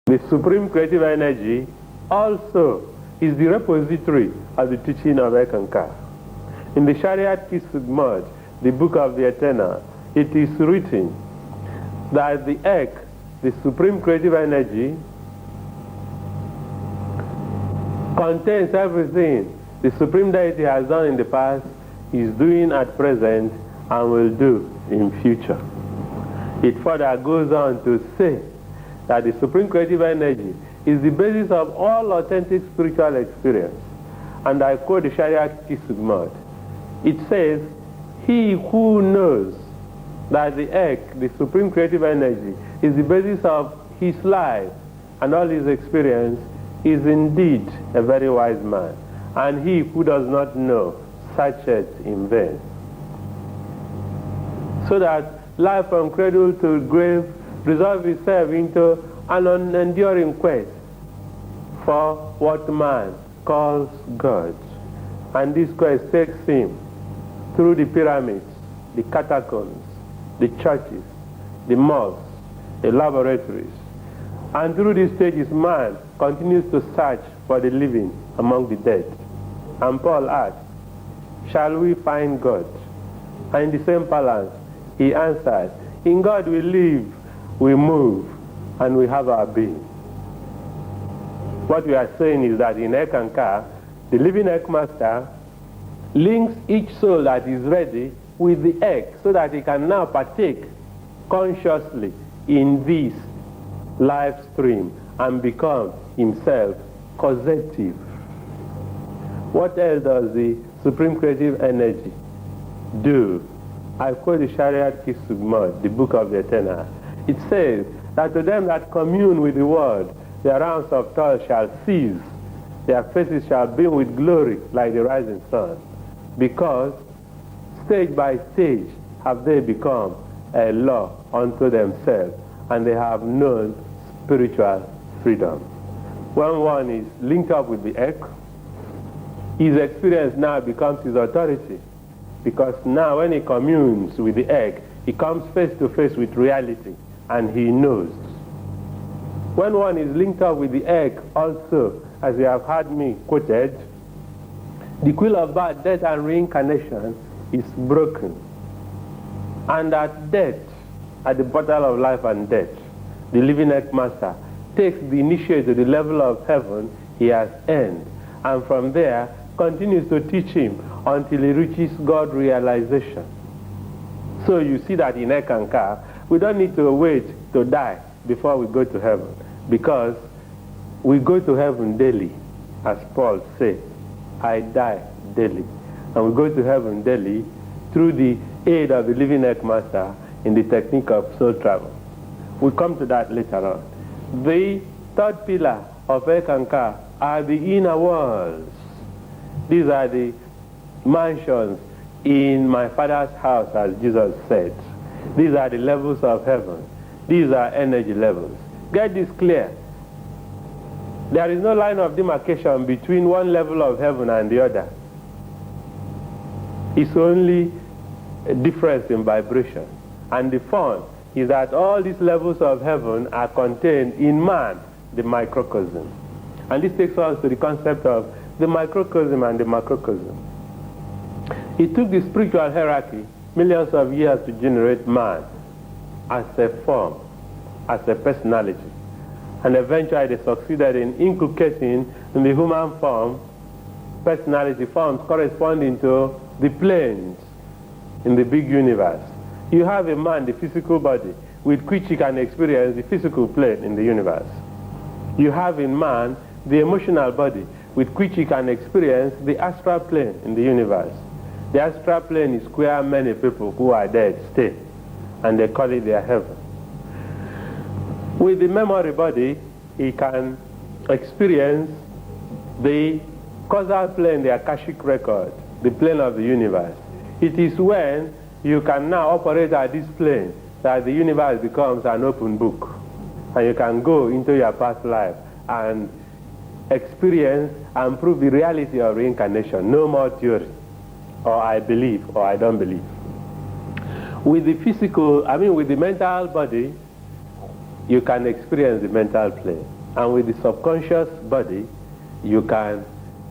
The supreme creative energy also is the repository of the teaching of Eckankar. In the Shariat Kisugmad, the book of the Eternal, it is written that the Ek, the supreme creative energy, contains everything the Supreme Deity has done in the past, is doing at present, and will do in future. It further goes on to say that the Supreme Creative Energy is the basis of all authentic spiritual experience. And I quote the Shariat Kisugmad. It says, "He who knows that the Ek, the Supreme Creative Energy, is the basis of his life and all his experience is indeed a very wise man. And he who does not know searcheth in vain." So that life from cradle to grave resolves itself into an unenduring quest for what man calls God. And this quest takes him through the pyramids, the catacombs, the churches, the mosques, the laboratories. And through these stages, man continues to search for the living among the dead. And Paul asks, "Shall we find God?" And in the same balance, he answered, "In God we live, we move, and we have our being." What we are saying is that in Eckankar, the living Ek Master links each soul that is ready with the Ek so that he can now partake consciously in this life stream and become himself causative. What else does the Supreme Creative Energy do? I quote the Shariat Kisugmad, the book of the Eternal. It says that to them that commune with the world, their rounds of toil shall cease, their faces shall beam with glory like the rising sun, because stage by stage have they become a law unto themselves, and they have known spiritual freedom. When one is linked up with the Ek, his experience now becomes his authority, because now when he communes with the Ek, he comes face to face with reality, and he knows. When one is linked up with the Ek also, as you have heard me quoted, the quill of birth, death, and reincarnation is broken. And at death, at the battle of life and death, the living Ek Master takes the initiate to the level of heaven he has earned, and from there continues to teach him until he reaches God realization. So you see that in Eckankar, we don't need to wait to die before we go to heaven, because we go to heaven daily, as Paul said, "I die daily." And we go to heaven daily through the aid of the living Ek Master in the technique of soul travel. We'll come to that later on. The third pillar of Eckankar are the inner worlds. These are the mansions in my Father's house, as Jesus said. These are the levels of heaven. These are energy levels. Get this clear. There is no line of demarcation between one level of heaven and the other. It's only a difference in vibration. And the fun is that all these levels of heaven are contained in man, the microcosm. And this takes us to the concept of the microcosm and the macrocosm. It took the spiritual hierarchy millions of years to generate man as a form, as a personality. And eventually they succeeded in inculcating in the human form personality forms corresponding to the planes in the big universe. You have a man, the physical body, with which he can experience the physical plane in the universe. You have in man the emotional body, with which he can experience the astral plane in the universe. The astral plane is where many people who are dead stay, and they call it their heaven. With the memory body, he can experience the causal plane, the Akashic record, the plane of the universe. It is when you can now operate at this plane that the universe becomes an open book, and you can go into your past life and experience and prove the reality of reincarnation. No more theory, or I believe, or I don't believe. With the physical, with the mental body, you can experience the mental plane. And with the subconscious body, you can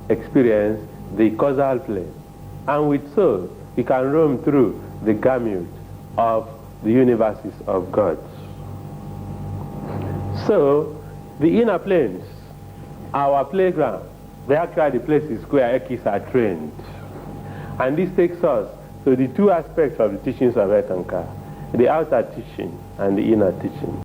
experience the causal plane. And with soul, you can roam through the gamut of the universes of God. So, the inner planes, our playground, they're actually the places where Ekis are trained. And this takes us to the two aspects of the teachings of Eckankar, the outer teaching and the inner teaching.